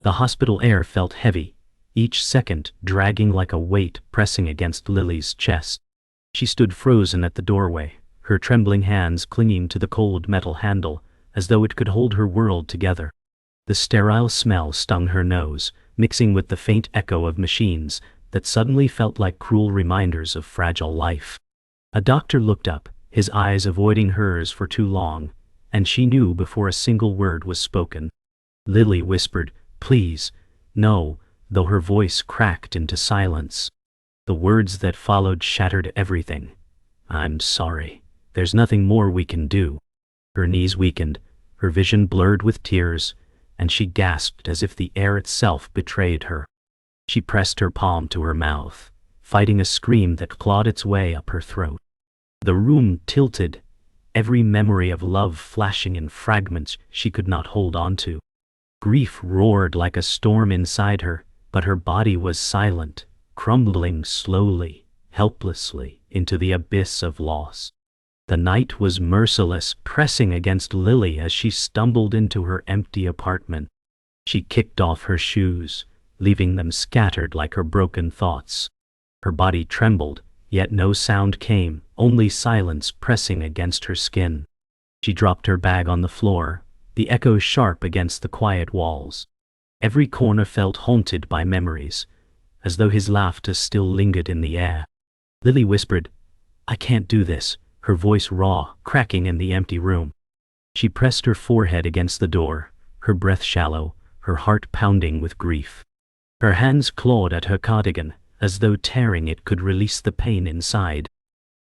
The hospital air felt heavy, each second dragging like a weight pressing against Lily's chest. She stood frozen at the doorway, her trembling hands clinging to the cold metal handle, as though it could hold her world together. The sterile smell stung her nose, mixing with the faint echo of machines that suddenly felt like cruel reminders of fragile life. A doctor looked up, his eyes avoiding hers for too long, and she knew before a single word was spoken. Lily whispered, "Please, no," though her voice cracked into silence. The words that followed shattered everything. "I'm sorry. There's nothing more we can do." Her knees weakened, her vision blurred with tears, and she gasped as if the air itself betrayed her. She pressed her palm to her mouth, fighting a scream that clawed its way up her throat. The room tilted, every memory of love flashing in fragments she could not hold on to. Grief roared like a storm inside her, but her body was silent, crumbling slowly, helplessly, into the abyss of loss. The night was merciless, pressing against Lily as she stumbled into her empty apartment. She kicked off her shoes, leaving them scattered like her broken thoughts. Her body trembled, yet no sound came, only silence pressing against her skin. She dropped her bag on the floor, the echoes sharp against the quiet walls. Every corner felt haunted by memories, as though his laughter still lingered in the air. Lily whispered, "I can't do this," her voice raw, cracking in the empty room. She pressed her forehead against the door, her breath shallow, her heart pounding with grief. Her hands clawed at her cardigan, as though tearing it could release the pain inside.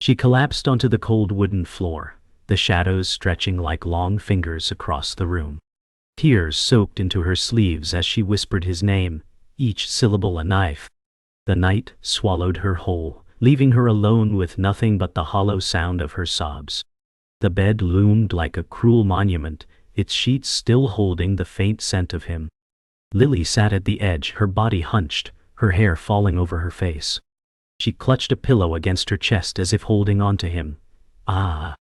She collapsed onto the cold wooden floor, the shadows stretching like long fingers across the room. Tears soaked into her sleeves as she whispered his name, each syllable a knife. The night swallowed her whole, leaving her alone with nothing but the hollow sound of her sobs. The bed loomed like a cruel monument, its sheets still holding the faint scent of him. Lily sat at the edge, her body hunched, her hair falling over her face. She clutched a pillow against her chest as if holding on to him. Ah!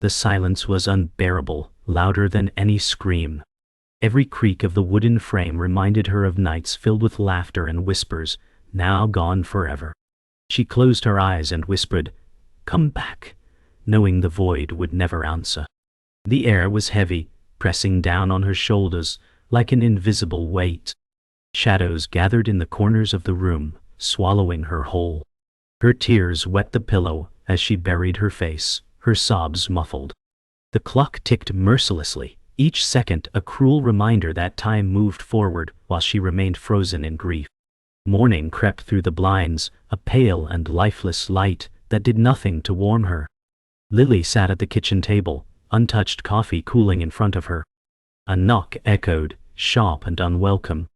The silence was unbearable, louder than any scream. Every creak of the wooden frame reminded her of nights filled with laughter and whispers, now gone forever. She closed her eyes and whispered, "Come back," knowing the void would never answer. The air was heavy, pressing down on her shoulders like an invisible weight. Shadows gathered in the corners of the room, swallowing her whole. Her tears wet the pillow as she buried her face, her sobs muffled. The clock ticked mercilessly, each second a cruel reminder that time moved forward while she remained frozen in grief. Morning crept through the blinds, a pale and lifeless light that did nothing to warm her. Lily sat at the kitchen table, untouched coffee cooling in front of her. A knock echoed, sharp and unwelcome.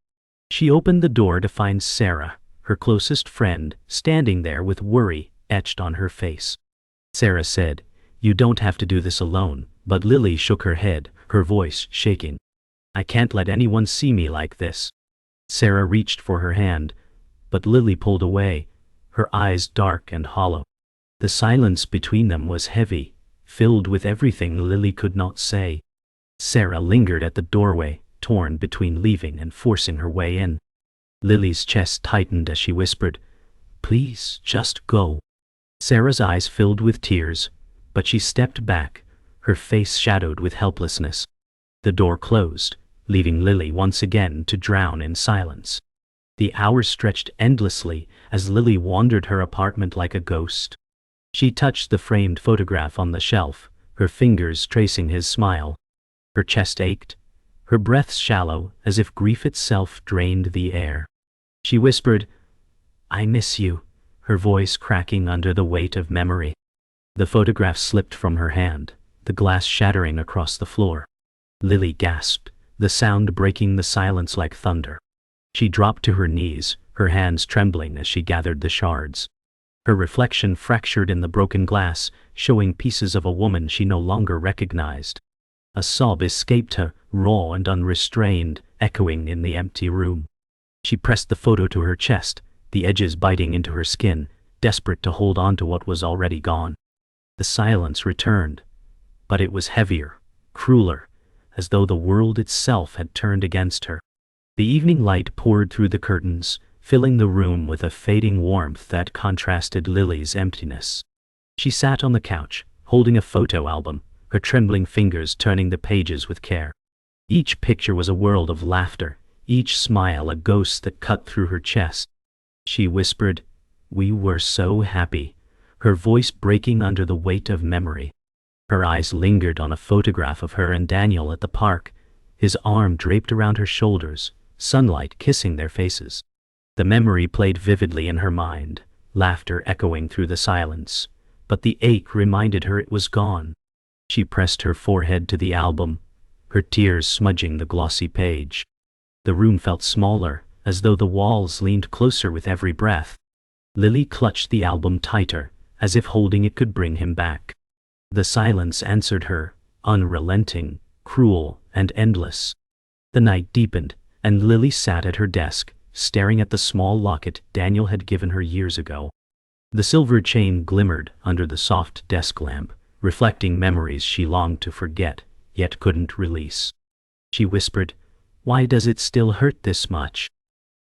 She opened the door to find Sarah, her closest friend, standing there with worry etched on her face. Sarah said, "You don't have to do this alone," but Lily shook her head, her voice shaking. "I can't let anyone see me like this." Sarah reached for her hand, but Lily pulled away, her eyes dark and hollow. The silence between them was heavy, filled with everything Lily could not say. Sarah lingered at the doorway, torn between leaving and forcing her way in. Lily's chest tightened as she whispered, "Please, just go." Sarah's eyes filled with tears, but she stepped back, her face shadowed with helplessness. The door closed, leaving Lily once again to drown in silence. The hours stretched endlessly as Lily wandered her apartment like a ghost. She touched the framed photograph on the shelf, her fingers tracing his smile. Her chest ached, her breath shallow as if grief itself drained the air. She whispered, "I miss you," her voice cracking under the weight of memory. The photograph slipped from her hand, the glass shattering across the floor. Lily gasped, the sound breaking the silence like thunder. She dropped to her knees, her hands trembling as she gathered the shards. Her reflection fractured in the broken glass, showing pieces of a woman she no longer recognized. A sob escaped her, raw and unrestrained, echoing in the empty room. She pressed the photo to her chest, the edges biting into her skin, desperate to hold on to what was already gone. The silence returned, but it was heavier, crueler, as though the world itself had turned against her. The evening light poured through the curtains, filling the room with a fading warmth that contrasted Lily's emptiness. She sat on the couch, holding a photo album, her trembling fingers turning the pages with care. Each picture was a world of laughter, each smile a ghost that cut through her chest. She whispered, "We were so happy," her voice breaking under the weight of memory. Her eyes lingered on a photograph of her and Daniel at the park, his arm draped around her shoulders, sunlight kissing their faces. The memory played vividly in her mind, laughter echoing through the silence, but the ache reminded her it was gone. She pressed her forehead to the album, her tears smudging the glossy page. The room felt smaller, as though the walls leaned closer with every breath. Lily clutched the album tighter, as if holding it could bring him back. The silence answered her, unrelenting, cruel, and endless. The night deepened, and Lily sat at her desk, staring at the small locket Daniel had given her years ago. The silver chain glimmered under the soft desk lamp, reflecting memories she longed to forget, yet couldn't release. She whispered, "Why does it still hurt this much?"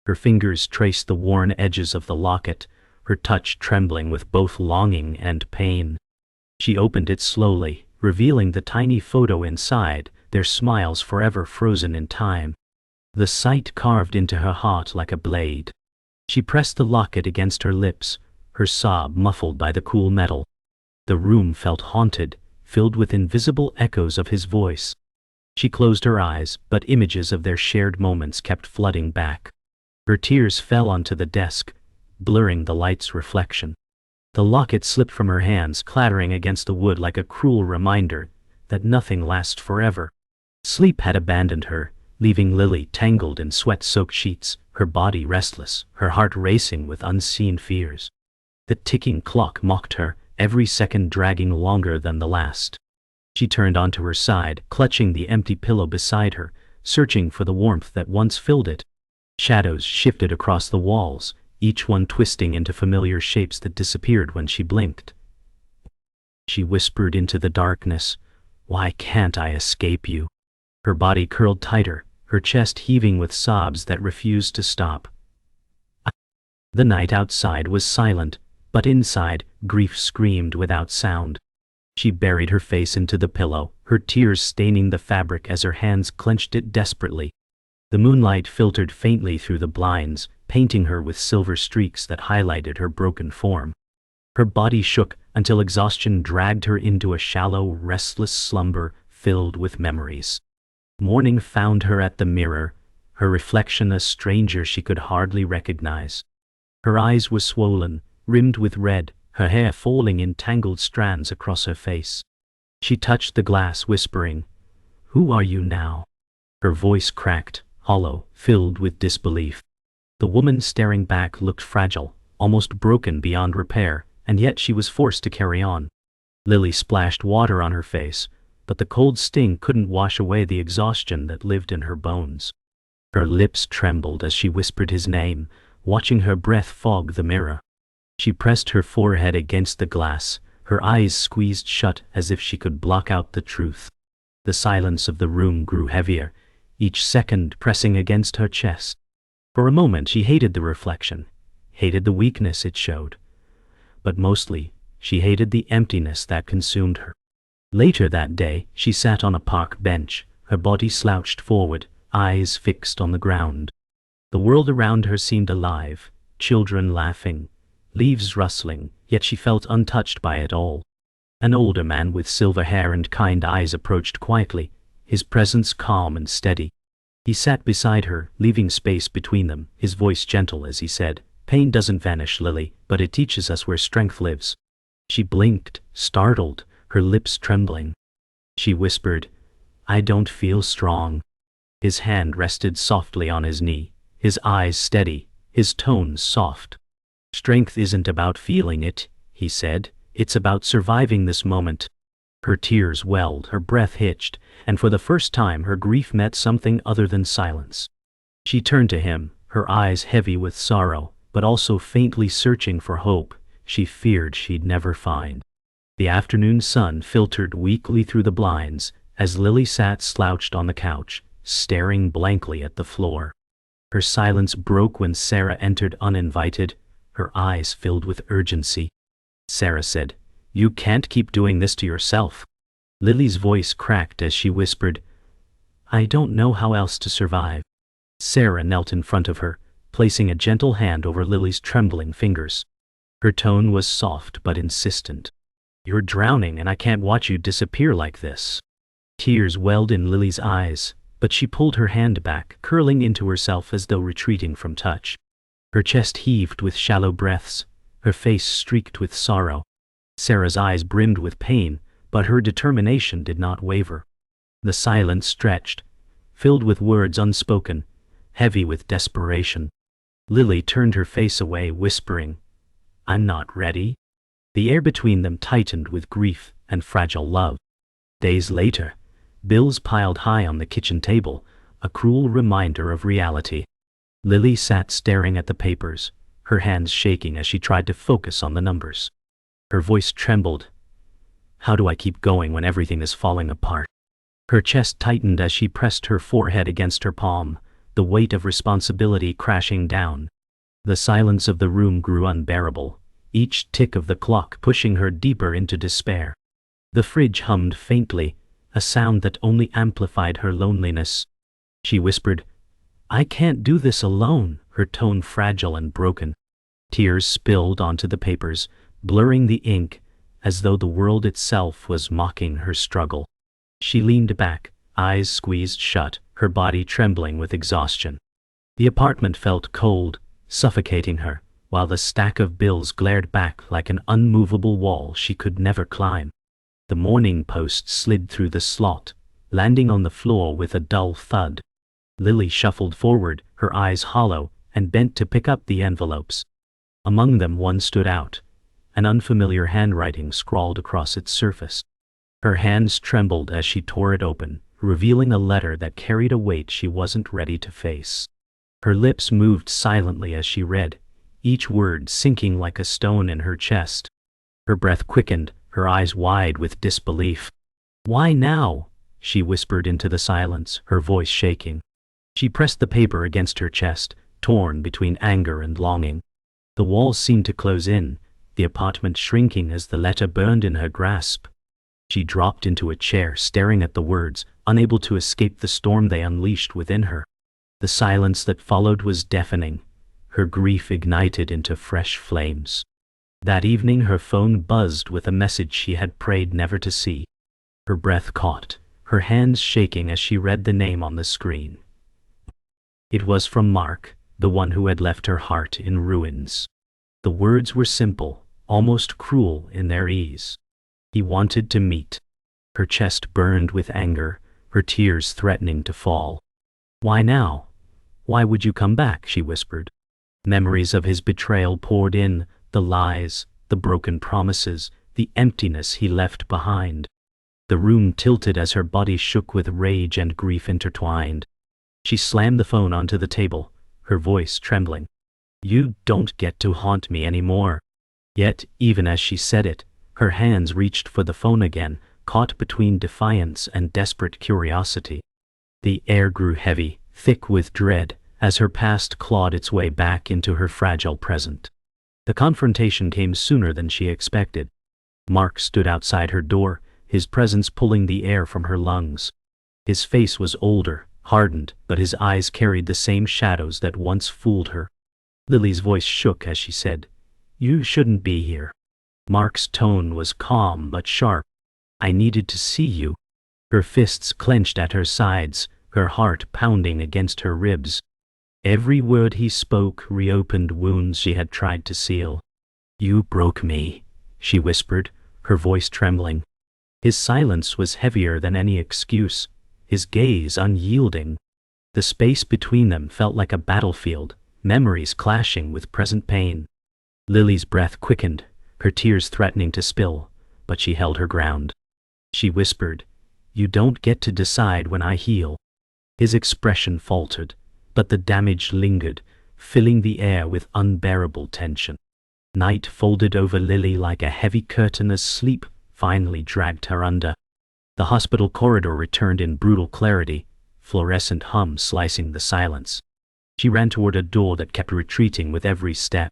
Her fingers traced the worn edges of the locket, her touch trembling with both longing and pain. She opened it slowly, revealing the tiny photo inside, their smiles forever frozen in time. The sight carved into her heart like a blade. She pressed the locket against her lips, her sob muffled by the cool metal. The room felt haunted, filled with invisible echoes of his voice. She closed her eyes, but images of their shared moments kept flooding back. Her tears fell onto the desk, blurring the light's reflection. The locket slipped from her hands, clattering against the wood like a cruel reminder that nothing lasts forever. Sleep had abandoned her, leaving Lily tangled in sweat-soaked sheets, her body restless, her heart racing with unseen fears. The ticking clock mocked her, every second dragging longer than the last. She turned onto her side, clutching the empty pillow beside her, searching for the warmth that once filled it. Shadows shifted across the walls, each one twisting into familiar shapes that disappeared when she blinked. She whispered into the darkness, "Why can't I escape you?" Her body curled tighter, her chest heaving with sobs that refused to stop. The night outside was silent, but inside, grief screamed without sound. She buried her face into the pillow, her tears staining the fabric as her hands clenched it desperately. The moonlight filtered faintly through the blinds, painting her with silver streaks that highlighted her broken form. Her body shook until exhaustion dragged her into a shallow, restless slumber filled with memories. Morning found her at the mirror, her reflection a stranger she could hardly recognize. Her eyes were swollen, rimmed with red, her hair falling in tangled strands across her face. She touched the glass, whispering, "Who are you now?" Her voice cracked, hollow, filled with disbelief. The woman staring back looked fragile, almost broken beyond repair, and yet she was forced to carry on. Lily splashed water on her face, but the cold sting couldn't wash away the exhaustion that lived in her bones. Her lips trembled as she whispered his name, watching her breath fog the mirror. She pressed her forehead against the glass, her eyes squeezed shut as if she could block out the truth. The silence of the room grew heavier, each second pressing against her chest. For a moment she hated the reflection, hated the weakness it showed. But mostly, she hated the emptiness that consumed her. Later that day, she sat on a park bench, her body slouched forward, eyes fixed on the ground. The world around her seemed alive, children laughing, leaves rustling, yet she felt untouched by it all. An older man with silver hair and kind eyes approached quietly, his presence calm and steady. He sat beside her, leaving space between them, his voice gentle as he said, "Pain doesn't vanish, Lily, but it teaches us where strength lives." She blinked, startled, her lips trembling. She whispered, "I don't feel strong." His hand rested softly on his knee, his eyes steady, his tones soft. "Strength isn't about feeling it," he said, "it's about surviving this moment." Her tears welled, her breath hitched, and for the first time her grief met something other than silence. She turned to him, her eyes heavy with sorrow, but also faintly searching for hope she feared she'd never find. The afternoon sun filtered weakly through the blinds as Lily sat slouched on the couch, staring blankly at the floor. Her silence broke when Sarah entered uninvited, her eyes filled with urgency. Sarah said, "You can't keep doing this to yourself." Lily's voice cracked as she whispered, "I don't know how else to survive." Sarah knelt in front of her, placing a gentle hand over Lily's trembling fingers. Her tone was soft but insistent. "You're drowning and I can't watch you disappear like this." Tears welled in Lily's eyes, but she pulled her hand back, curling into herself as though retreating from touch. Her chest heaved with shallow breaths, her face streaked with sorrow. Sarah's eyes brimmed with pain, but her determination did not waver. The silence stretched, filled with words unspoken, heavy with desperation. Lily turned her face away, whispering, "I'm not ready." The air between them tightened with grief and fragile love. Days later, bills piled high on the kitchen table, a cruel reminder of reality. Lily sat staring at the papers, her hands shaking as she tried to focus on the numbers. Her voice trembled. "How do I keep going when everything is falling apart?" Her chest tightened as she pressed her forehead against her palm, the weight of responsibility crashing down. The silence of the room grew unbearable, each tick of the clock pushing her deeper into despair. The fridge hummed faintly, a sound that only amplified her loneliness. She whispered, "I can't do this alone," her tone fragile and broken. Tears spilled onto the papers, blurring the ink, as though the world itself was mocking her struggle. She leaned back, eyes squeezed shut, her body trembling with exhaustion. The apartment felt cold, suffocating her, while the stack of bills glared back like an unmovable wall she could never climb. The Morning Post slid through the slot, landing on the floor with a dull thud. Lily shuffled forward, her eyes hollow, and bent to pick up the envelopes. Among them one stood out, an unfamiliar handwriting scrawled across its surface. Her hands trembled as she tore it open, revealing a letter that carried a weight she wasn't ready to face. Her lips moved silently as she read, each word sinking like a stone in her chest. Her breath quickened, her eyes wide with disbelief. "Why now?" she whispered into the silence, her voice shaking. She pressed the paper against her chest, torn between anger and longing. The walls seemed to close in, the apartment shrinking as the letter burned in her grasp. She dropped into a chair, staring at the words, unable to escape the storm they unleashed within her. The silence that followed was deafening, her grief ignited into fresh flames. That evening her phone buzzed with a message she had prayed never to see. Her breath caught, her hands shaking as she read the name on the screen. It was from Mark, the one who had left her heart in ruins. The words were simple, almost cruel in their ease. He wanted to meet. Her chest burned with anger, her tears threatening to fall. "Why now? Why would you come back?" she whispered. Memories of his betrayal poured in, the lies, the broken promises, the emptiness he left behind. The room tilted as her body shook with rage and grief intertwined. She slammed the phone onto the table, her voice trembling. "You don't get to haunt me anymore." Yet, even as she said it, her hands reached for the phone again, caught between defiance and desperate curiosity. The air grew heavy, thick with dread, as her past clawed its way back into her fragile present. The confrontation came sooner than she expected. Mark stood outside her door, his presence pulling the air from her lungs. His face was older, hardened, but his eyes carried the same shadows that once fooled her. Lily's voice shook as she said, "You shouldn't be here." Mark's tone was calm but sharp. "I needed to see you." Her fists clenched at her sides, her heart pounding against her ribs. Every word he spoke reopened wounds she had tried to seal. "You broke me," she whispered, her voice trembling. His silence was heavier than any excuse, his gaze unyielding. The space between them felt like a battlefield, memories clashing with present pain. Lily's breath quickened, her tears threatening to spill, but she held her ground. She whispered, "You don't get to decide when I heal." His expression faltered, but the damage lingered, filling the air with unbearable tension. Night folded over Lily like a heavy curtain as sleep finally dragged her under. The hospital corridor returned in brutal clarity, fluorescent hum slicing the silence. She ran toward a door that kept retreating with every step.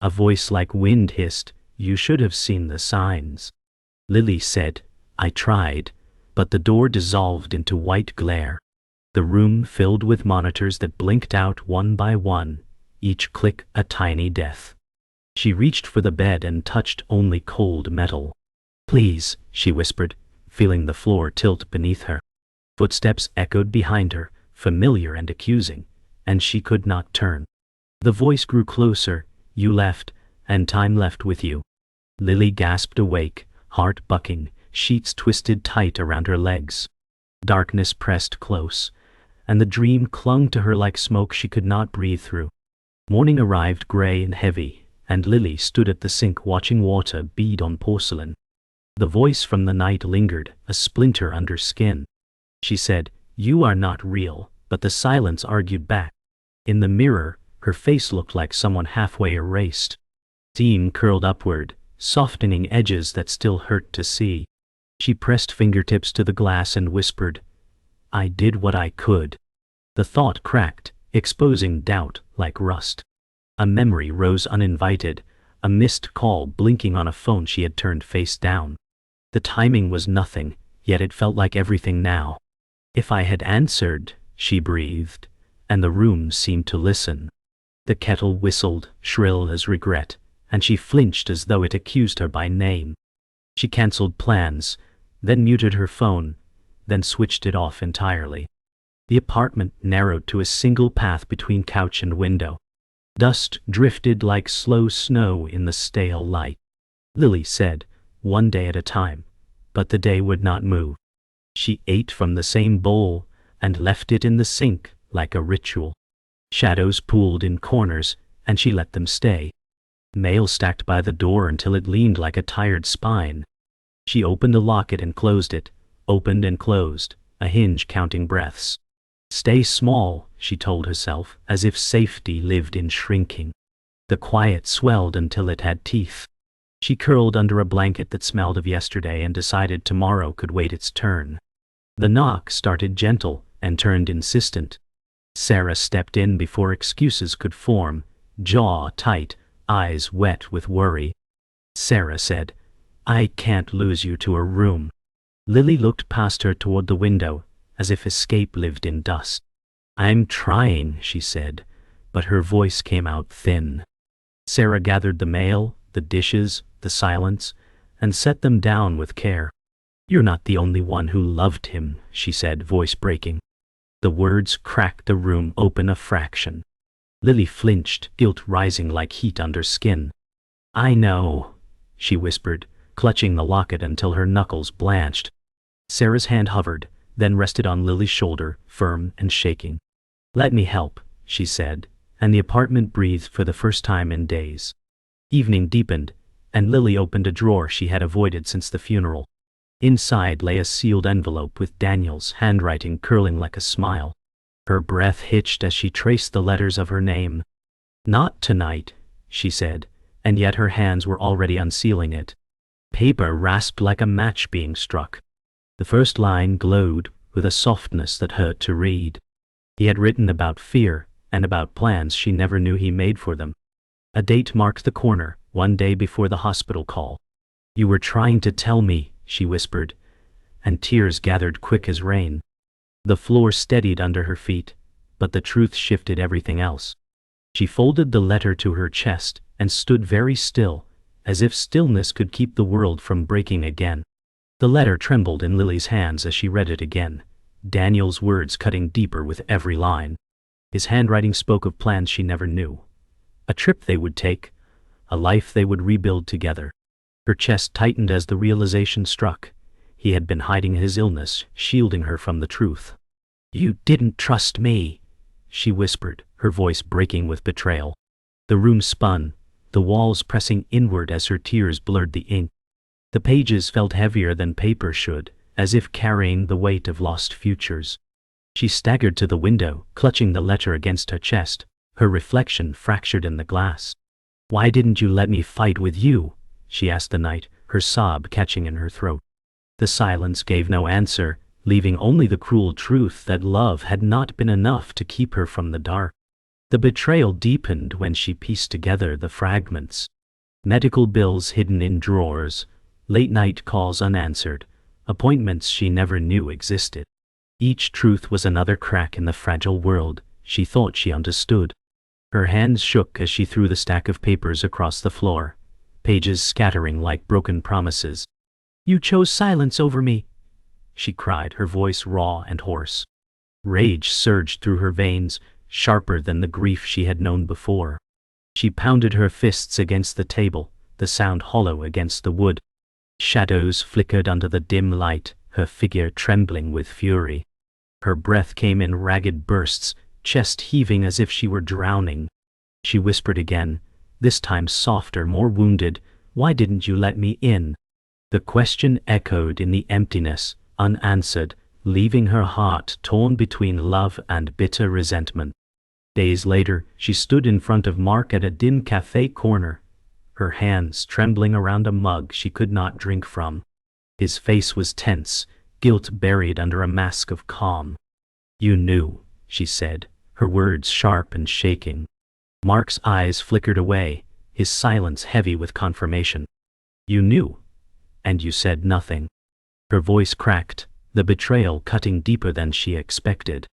A voice like wind hissed, "You should have seen the signs." Lily said, "I tried," but the door dissolved into white glare. The room filled with monitors that blinked out one by one, each click a tiny death. She reached for the bed and touched only cold metal. "Please," she whispered, feeling the floor tilt beneath her. Footsteps echoed behind her, familiar and accusing, and she could not turn. The voice grew closer. "You left, and time left with you." Lily gasped awake, heart bucking, sheets twisted tight around her legs. Darkness pressed close, and the dream clung to her like smoke she could not breathe through. Morning arrived gray and heavy, and Lily stood at the sink watching water bead on porcelain. The voice from the night lingered, a splinter under skin. She said, "You are not real," but the silence argued back. In the mirror, her face looked like someone halfway erased. Seam curled upward, softening edges that still hurt to see. She pressed fingertips to the glass and whispered, "I did what I could." The thought cracked, exposing doubt like rust. A memory rose uninvited, a missed call blinking on a phone she had turned face down. The timing was nothing, yet it felt like everything now. "If I had answered," she breathed, and the room seemed to listen. The kettle whistled, shrill as regret, and she flinched as though it accused her by name. She cancelled plans, then muted her phone, then switched it off entirely. The apartment narrowed to a single path between couch and window. Dust drifted like slow snow in the stale light. Lily said, "One day at a time," but the day would not move. She ate from the same bowl and left it in the sink like a ritual. Shadows pooled in corners, and she let them stay. Mail stacked by the door until it leaned like a tired spine. She opened a locket and closed it, opened and closed, a hinge counting breaths. "Stay small," she told herself, as if safety lived in shrinking. The quiet swelled until it had teeth. She curled under a blanket that smelled of yesterday and decided tomorrow could wait its turn. The knock started gentle and turned insistent. Sarah stepped in before excuses could form, jaw tight, eyes wet with worry. Sarah said, "I can't lose you to a room." Lily looked past her toward the window, as if escape lived in dust. "I'm trying," she said, but her voice came out thin. Sarah gathered the mail, the dishes, the silence, and set them down with care. "You're not the only one who loved him," she said, voice breaking. The words cracked the room open a fraction. Lily flinched, guilt rising like heat under skin. "I know," she whispered, clutching the locket until her knuckles blanched. Sarah's hand hovered, then rested on Lily's shoulder, firm and shaking. "Let me help," she said, and the apartment breathed for the first time in days. Evening deepened, and Lily opened a drawer she had avoided since the funeral. Inside lay a sealed envelope with Daniel's handwriting curling like a smile. Her breath hitched as she traced the letters of her name. "Not tonight," she said, and yet her hands were already unsealing it. Paper rasped like a match being struck. The first line glowed with a softness that hurt to read. He had written about fear and about plans she never knew he made for them. A date marked the corner, one day before the hospital call. "You were trying to tell me," she whispered, and tears gathered quick as rain. The floor steadied under her feet, but the truth shifted everything else. She folded the letter to her chest and stood very still, as if stillness could keep the world from breaking again. The letter trembled in Lily's hands as she read it again, Daniel's words cutting deeper with every line. His handwriting spoke of plans she never knew. A trip they would take, a life they would rebuild together. Her chest tightened as the realization struck. He had been hiding his illness, shielding her from the truth. "You didn't trust me," she whispered, her voice breaking with betrayal. The room spun, the walls pressing inward as her tears blurred the ink. The pages felt heavier than paper should, as if carrying the weight of lost futures. She staggered to the window, clutching the letter against her chest, her reflection fractured in the glass. "Why didn't you let me fight with you?" she asked the night, her sob catching in her throat. The silence gave no answer, leaving only the cruel truth that love had not been enough to keep her from the dark. The betrayal deepened when she pieced together the fragments. Medical bills hidden in drawers, late-night calls unanswered, appointments she never knew existed. Each truth was another crack in the fragile world she thought she understood. Her hands shook as she threw the stack of papers across the floor, pages scattering like broken promises. "You chose silence over me," she cried, her voice raw and hoarse. Rage surged through her veins, sharper than the grief she had known before. She pounded her fists against the table, the sound hollow against the wood. Shadows flickered under the dim light, her figure trembling with fury. Her breath came in ragged bursts, chest heaving as if she were drowning. She whispered again, this time softer, more wounded, "Why didn't you let me in?" The question echoed in the emptiness, unanswered, leaving her heart torn between love and bitter resentment. Days later, she stood in front of Mark at a dim cafe corner, her hands trembling around a mug she could not drink from. His face was tense, guilt buried under a mask of calm. "You knew," she said, her words sharp and shaking. Mark's eyes flickered away, his silence heavy with confirmation. "You knew, and you said nothing." Her voice cracked, the betrayal cutting deeper than she expected.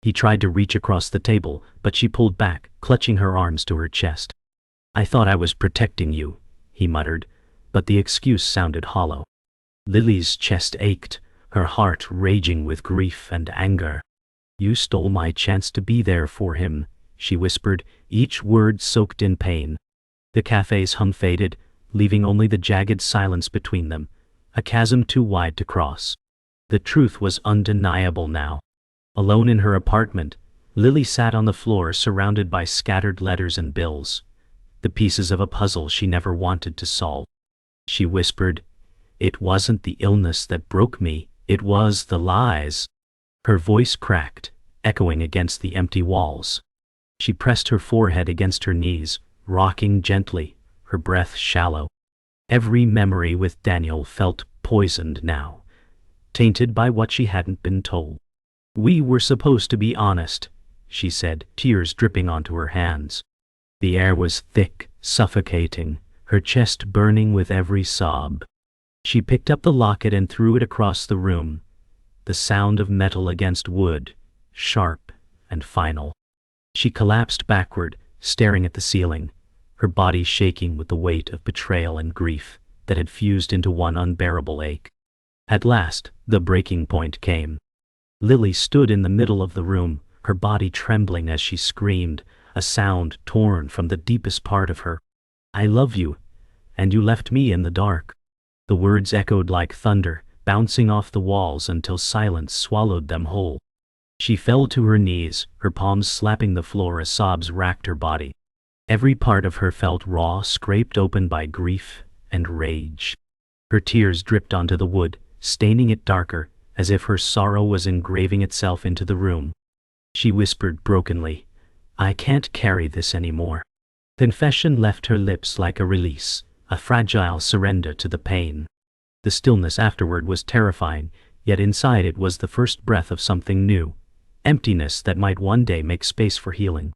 He tried to reach across the table, but she pulled back, clutching her arms to her chest. "I thought I was protecting you," he muttered, but the excuse sounded hollow. Lily's chest ached, her heart raging with grief and anger. "You stole my chance to be there for him," she whispered, each word soaked in pain. The cafe's hum faded, leaving only the jagged silence between them, a chasm too wide to cross. The truth was undeniable now. Alone in her apartment, Lily sat on the floor surrounded by scattered letters and bills, the pieces of a puzzle she never wanted to solve. She whispered, "It wasn't the illness that broke me, it was the lies." Her voice cracked, echoing against the empty walls. She pressed her forehead against her knees, rocking gently, her breath shallow. Every memory with Daniel felt poisoned now, tainted by what she hadn't been told. "We were supposed to be honest," she said, tears dripping onto her hands. The air was thick, suffocating, her chest burning with every sob. She picked up the locket and threw it across the room, the sound of metal against wood, sharp and final. She collapsed backward, staring at the ceiling, her body shaking with the weight of betrayal and grief that had fused into one unbearable ache. At last, the breaking point came. Lily stood in the middle of the room, her body trembling as she screamed, a sound torn from the deepest part of her. "I love you, and you left me in the dark." The words echoed like thunder, bouncing off the walls until silence swallowed them whole. She fell to her knees, her palms slapping the floor as sobs racked her body. Every part of her felt raw, scraped open by grief and rage. Her tears dripped onto the wood, staining it darker, as if her sorrow was engraving itself into the room. She whispered brokenly, "I can't carry this anymore." Confession left her lips like a release, a fragile surrender to the pain. The stillness afterward was terrifying, yet inside it was the first breath of something new, emptiness that might one day make space for healing.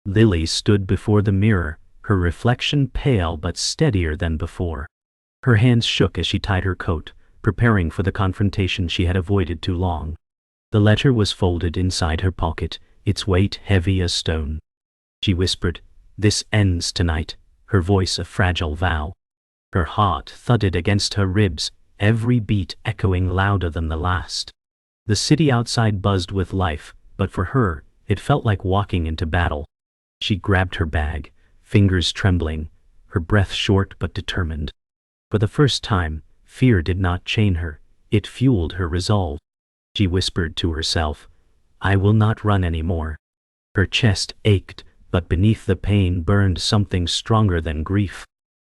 Lily stood before the mirror, her reflection pale but steadier than before. Her hands shook as she tied her coat, preparing for the confrontation she had avoided too long. The letter was folded inside her pocket, its weight heavy as stone. She whispered, "This ends tonight," her voice a fragile vow. Her heart thudded against her ribs, every beat echoing louder than the last. The city outside buzzed with life, but for her, it felt like walking into battle. She grabbed her bag, fingers trembling, her breath short but determined. For the first time, fear did not chain her, it fueled her resolve. She whispered to herself, "I will not run anymore." Her chest ached, but beneath the pain burned something stronger than grief.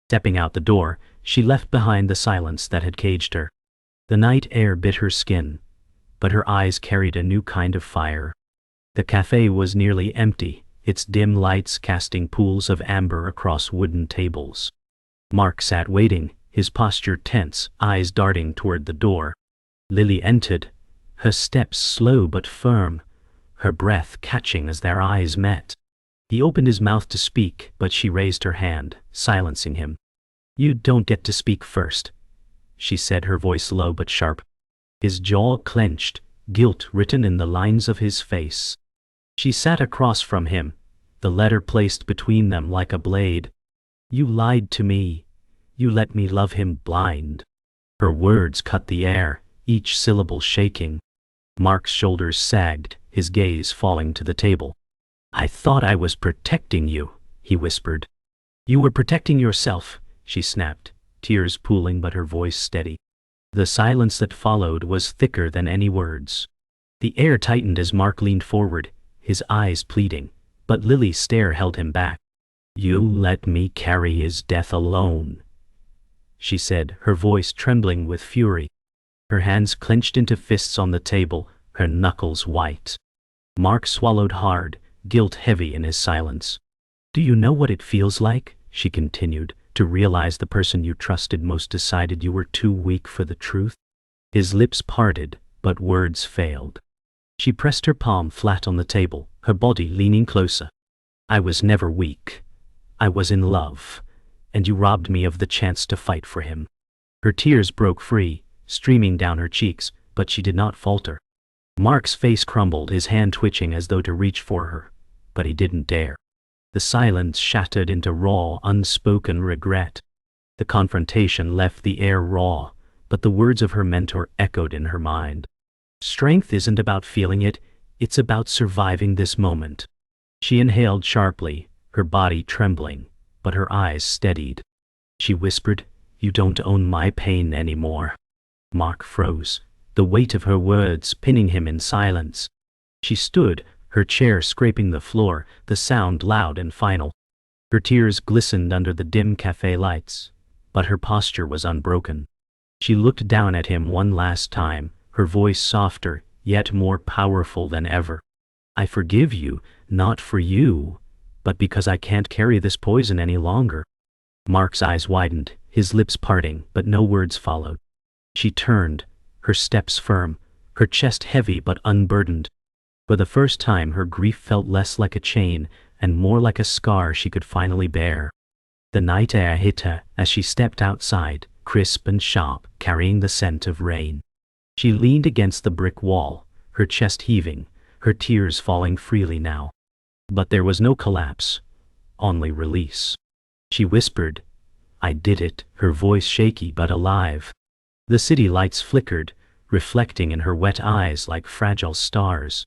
Stepping out the door, she left behind the silence that had caged her. The night air bit her skin, but her eyes carried a new kind of fire. The cafe was nearly empty, its dim lights casting pools of amber across wooden tables. Mark sat waiting, his posture tense, eyes darting toward the door. Lily entered, her steps slow but firm, her breath catching as their eyes met. He opened his mouth to speak, but she raised her hand, silencing him. "You don't get to speak first," she said, her voice low but sharp. His jaw clenched, guilt written in the lines of his face. She sat across from him, the letter placed between them like a blade. "You lied to me. You let me love him blind." Her words cut the air, each syllable shaking. Mark's shoulders sagged, his gaze falling to the table. "I thought I was protecting you," he whispered. "You were protecting yourself," she snapped, tears pooling but her voice steady. The silence that followed was thicker than any words. The air tightened as Mark leaned forward, his eyes pleading, but Lily's stare held him back. "You let me carry his death alone," she said, her voice trembling with fury. Her hands clenched into fists on the table, her knuckles white. Mark swallowed hard, guilt heavy in his silence. "Do you know what it feels like," she continued, "to realize the person you trusted most decided you were too weak for the truth?" His lips parted, but words failed. She pressed her palm flat on the table, her body leaning closer. "I was never weak. I was in love, and you robbed me of the chance to fight for him." Her tears broke free, streaming down her cheeks, but she did not falter. Mark's face crumbled, his hand twitching as though to reach for her, but he didn't dare. The silence shattered into raw, unspoken regret. The confrontation left the air raw, but the words of her mentor echoed in her mind. "Strength isn't about feeling it, it's about surviving this moment." She inhaled sharply, her body trembling, but her eyes steadied. She whispered, "You don't own my pain anymore." Mark froze, the weight of her words pinning him in silence. She stood, her chair scraping the floor, the sound loud and final. Her tears glistened under the dim cafe lights, but her posture was unbroken. She looked down at him one last time, her voice softer, yet more powerful than ever. "I forgive you, not for you, but because I can't carry this poison any longer." Mark's eyes widened, his lips parting, but no words followed. She turned, her steps firm, her chest heavy but unburdened. For the first time her grief felt less like a chain and more like a scar she could finally bear. The night air hit her as she stepped outside, crisp and sharp, carrying the scent of rain. She leaned against the brick wall, her chest heaving, her tears falling freely now. But there was no collapse, only release. She whispered, "I did it," her voice shaky but alive. The city lights flickered, reflecting in her wet eyes like fragile stars.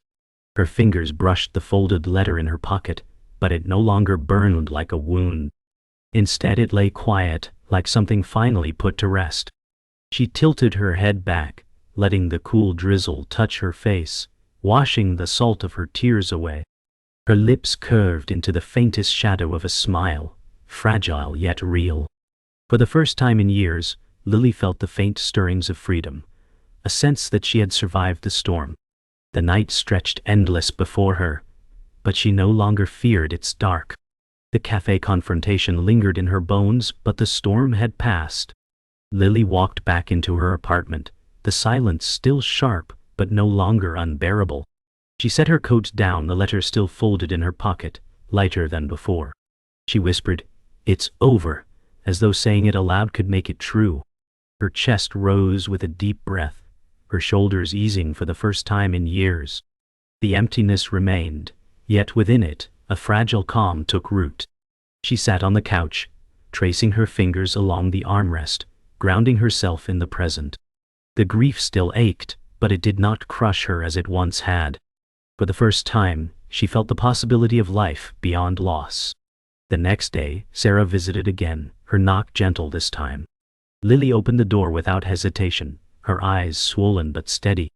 Her fingers brushed the folded letter in her pocket, but it no longer burned like a wound. Instead it lay quiet, like something finally put to rest. She tilted her head back, letting the cool drizzle touch her face, washing the salt of her tears away. Her lips curved into the faintest shadow of a smile, fragile yet real. For the first time in years, Lily felt the faint stirrings of freedom, a sense that she had survived the storm. The night stretched endless before her, but she no longer feared its dark. The cafe confrontation lingered in her bones, but the storm had passed. Lily walked back into her apartment, the silence still sharp, but no longer unbearable. She set her coat down, the letter still folded in her pocket, lighter than before. She whispered, "It's over," as though saying it aloud could make it true. Her chest rose with a deep breath, her shoulders easing for the first time in years. The emptiness remained, yet within it, a fragile calm took root. She sat on the couch, tracing her fingers along the armrest, grounding herself in the present. The grief still ached, but it did not crush her as it once had. For the first time, she felt the possibility of life beyond loss. The next day, Sarah visited again, her knock gentle this time. Lily opened the door without hesitation, her eyes swollen but steady.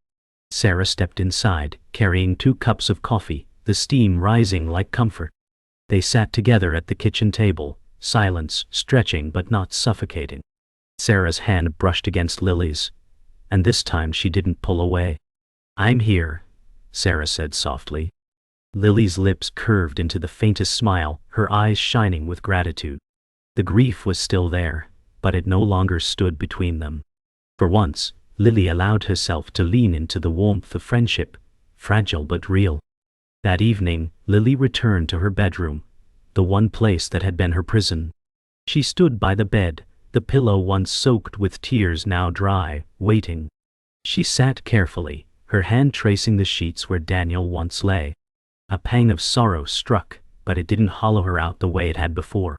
Sarah stepped inside, carrying 2 cups of coffee, the steam rising like comfort. They sat together at the kitchen table, silence stretching but not suffocating. Sarah's hand brushed against Lily's, and this time she didn't pull away. "I'm here," Sarah said softly. Lily's lips curved into the faintest smile, her eyes shining with gratitude. The grief was still there, but it no longer stood between them. For once, Lily allowed herself to lean into the warmth of friendship, fragile but real. That evening, Lily returned to her bedroom, the one place that had been her prison. She stood by the bed, the pillow once soaked with tears now dry, waiting. She sat carefully, her hand tracing the sheets where Daniel once lay. A pang of sorrow struck, but it didn't hollow her out the way it had before.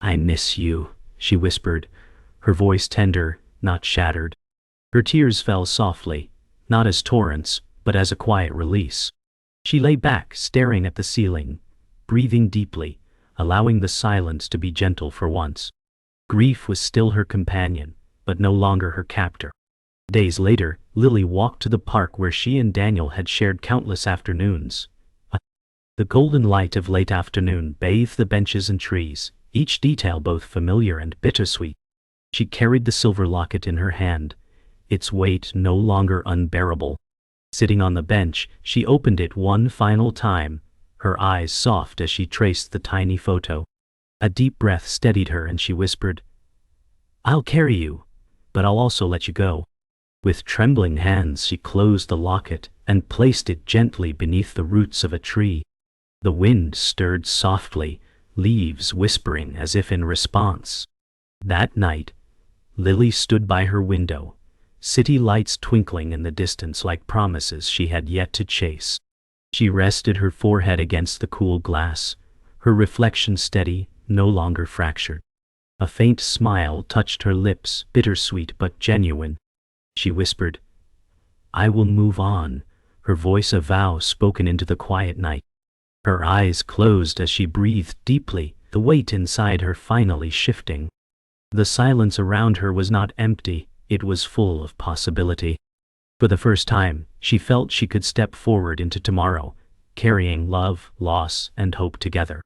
"I miss you," she whispered, her voice tender, not shattered. Her tears fell softly, not as torrents, but as a quiet release. She lay back, staring at the ceiling, breathing deeply, allowing the silence to be gentle for once. Grief was still her companion, but no longer her captor. Days later, Lily walked to the park where she and Daniel had shared countless afternoons. The golden light of late afternoon bathed the benches and trees, each detail both familiar and bittersweet. She carried the silver locket in her hand, its weight no longer unbearable. Sitting on the bench, she opened it one final time, her eyes soft as she traced the tiny photo. A deep breath steadied her and she whispered, "I'll carry you, but I'll also let you go." With trembling hands she closed the locket and placed it gently beneath the roots of a tree. The wind stirred softly, leaves whispering as if in response. That night, Lily stood by her window, city lights twinkling in the distance like promises she had yet to chase. She rested her forehead against the cool glass, her reflection steady, no longer fractured. A faint smile touched her lips, bittersweet but genuine. She whispered, "I will move on," her voice a vow spoken into the quiet night. Her eyes closed as she breathed deeply, the weight inside her finally shifting. The silence around her was not empty, it was full of possibility. For the first time, she felt she could step forward into tomorrow, carrying love, loss, and hope together.